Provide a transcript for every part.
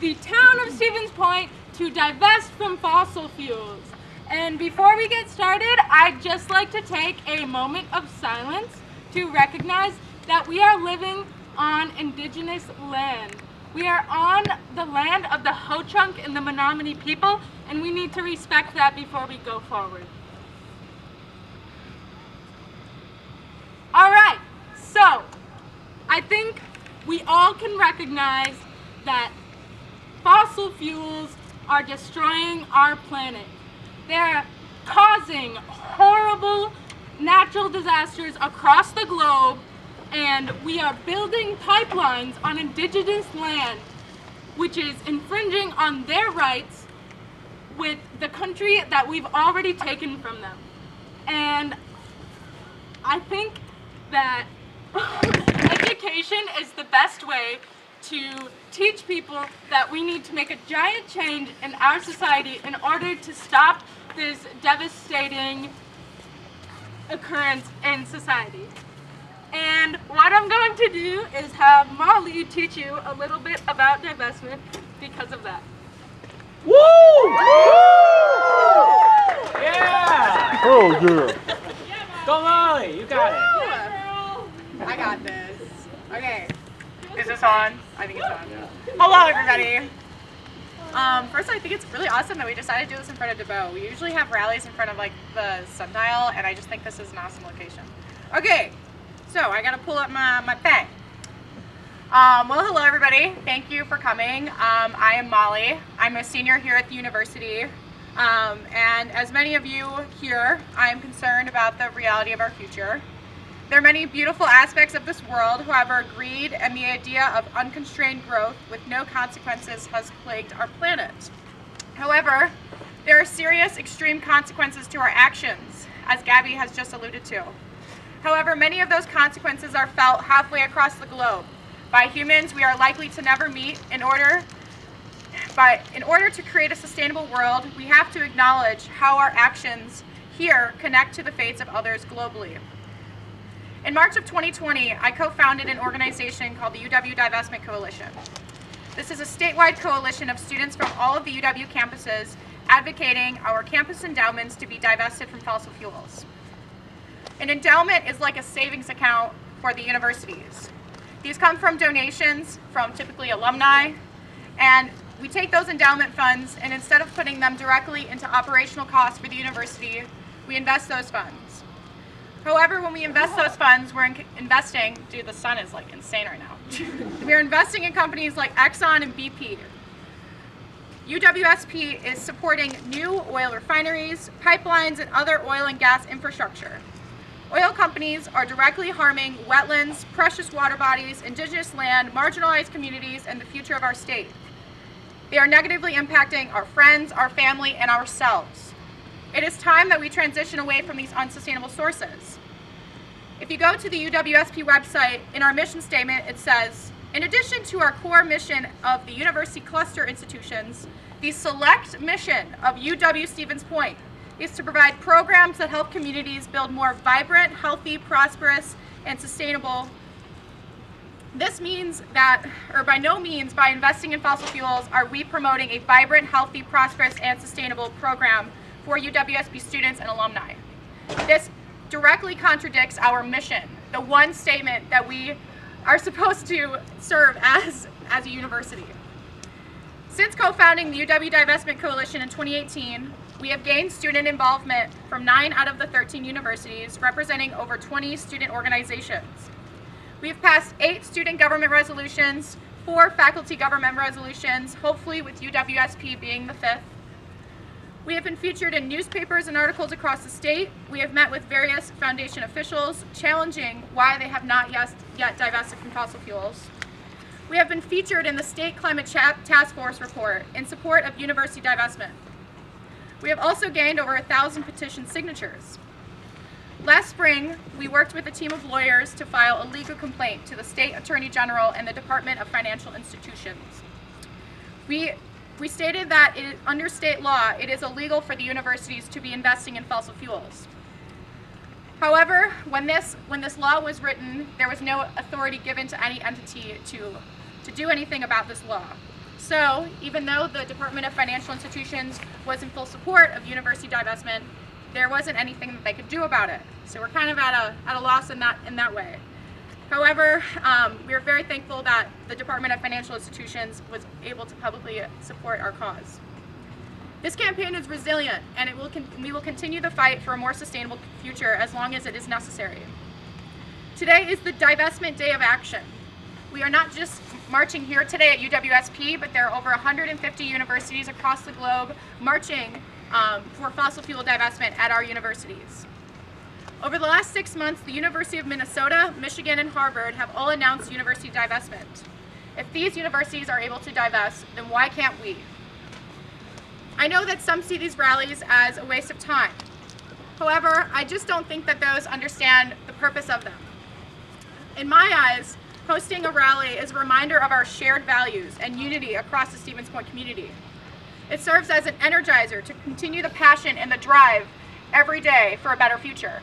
the town of Stevens Point to divest from fossil fuels. And before we get started, I'd just like to take a moment of silence to recognize that we are living on indigenous land. We are on the land of the Ho-Chunk and the Menominee people, and we need to respect that before we go forward. All right, so I think we all can recognize that fossil fuels are destroying our planet. They're causing horrible natural disasters across the globe, and we are building pipelines on indigenous land, which is infringing on their rights with the country that we've already taken from them. And I think that education is the best way to teach people that we need to make a giant change in our society in order to stop this devastating occurrence in society. And what I'm going to do is have Molly teach you a little bit about divestment because of that. Woo! Yeah! Oh, yeah. Go Molly, you got it. I got this. Okay. Is this on? I think it's on. Hello, everybody. First, I think it's really awesome that we decided to do this in front of Debot. We usually have rallies in front of like the sundial, and I just think this is an awesome location. Okay, so I gotta pull up my pen. Well, hello, everybody. Thank you for coming. I am Molly. I'm a senior here at the university. And as many of you here, I am concerned about the reality of our future. There are many beautiful aspects of this world, however, greed and the idea of unconstrained growth with no consequences has plagued our planet. However, there are serious extreme consequences to our actions, as Gabby has just alluded to. However, many of those consequences are felt halfway across the globe by humans we are likely to never meet. In order to create a sustainable world, we have to acknowledge how our actions here connect to the fates of others globally. In March of 2020, I co-founded an organization called the UW Divestment Coalition. This is a statewide coalition of students from all of the UW campuses advocating our campus endowments to be divested from fossil fuels. An endowment is like a savings account for the universities. These come from donations from typically alumni, and we take those endowment funds, and instead of putting them directly into operational costs for the university, we invest those funds. However, when we invest those funds, we're investing, dude, the sun is like insane right now. We're investing in companies like Exxon and BP. UWSP is supporting new oil refineries, pipelines, and other oil and gas infrastructure. Oil companies are directly harming wetlands, precious water bodies, indigenous land, marginalized communities, and the future of our state. They are negatively impacting our friends, our family, and ourselves. It is time that we transition away from these unsustainable sources. If you go to the UWSP website, in our mission statement, it says, in addition to our core mission of the university cluster institutions, the select mission of UW Stevens Point is to provide programs that help communities build more vibrant, healthy, prosperous, and sustainable. This means that, or by no means by investing in fossil fuels are we promoting a vibrant, healthy, prosperous, and sustainable program for UWSP students and alumni. This directly contradicts our mission, the one statement that we are supposed to serve as a university. Since co-founding the UW Divestment Coalition in 2018, we have gained student involvement from 9 out of the 13 universities, representing over 20 student organizations. We've passed 8 student government resolutions, 4 faculty government resolutions, hopefully with UWSP being the 5th. We have been featured in newspapers and articles across the state. We have met with various foundation officials, challenging why they have not yet divested from fossil fuels. We have been featured in the State Climate Task Force report in support of university divestment. We have also gained over 1,000 petition signatures. Last spring, we worked with a team of lawyers to file a legal complaint to the State Attorney General and the Department of Financial Institutions. We stated that under state law, it is illegal for the universities to be investing in fossil fuels. However, when this law was written, there was no authority given to any entity to do anything about this law. So, even though the Department of Financial Institutions was in full support of university divestment, there wasn't anything that they could do about it. So we're kind of at a loss in that way. However, we are very thankful that the Department of Financial Institutions was able to publicly support our cause. This campaign is resilient, and we will continue the fight for a more sustainable future as long as it is necessary. Today is the Divestment Day of Action. We are not just marching here today at UWSP, but there are over 150 universities across the globe marching for fossil fuel divestment at our universities. Over the last 6 months, the University of Minnesota, Michigan, and Harvard have all announced university divestment. If these universities are able to divest, then why can't we? I know that some see these rallies as a waste of time. However, I just don't think that those understand the purpose of them. In my eyes, hosting a rally is a reminder of our shared values and unity across the Stevens Point community. It serves as an energizer to continue the passion and the drive every day for a better future.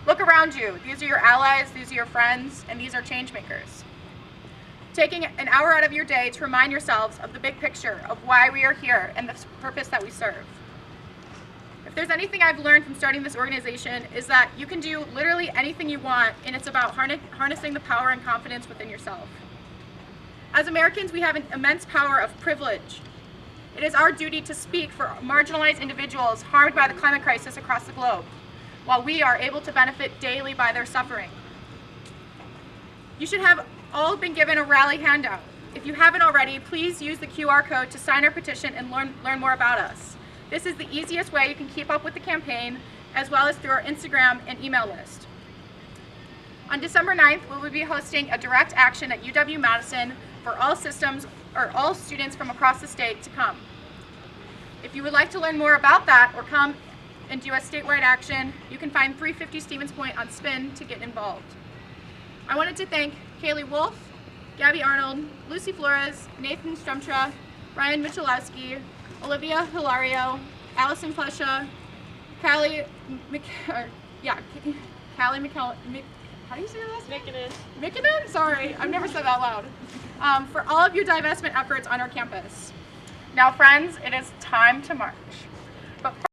Look around you. These are your allies, these are your friends, and these are change makers. Taking an hour out of your day to remind yourselves of the big picture of why we are here and the purpose that we serve. If there's anything I've learned from starting this organization, is that you can do literally anything you want, and it's about harnessing the power and confidence within yourself. As Americans, we have an immense power of privilege. It is our duty to speak for marginalized individuals harmed by the climate crisis across the globe, while we are able to benefit daily by their suffering. You should have all been given a rally handout. If you haven't already, please use the QR code to sign our petition and learn more about us. This is the easiest way you can keep up with the campaign, as well as through our Instagram and email list. On December 9th, we will be hosting a direct action at UW-Madison for all students from across the state to come. If you would like to learn more about that or come and do a statewide action, you can find 350 Stevens Point on Spin to get involved. I wanted to thank Kaylee Wolf, Gabby Arnold, Lucy Flores, Nathan Strumtra, Ryan Michalowski, Olivia Hilario, Allison Plesha, Callie how do you say your last name? Mikkonen? Sorry, I've never said that loud. For all of your divestment efforts on our campus. Now friends, it is time to march. But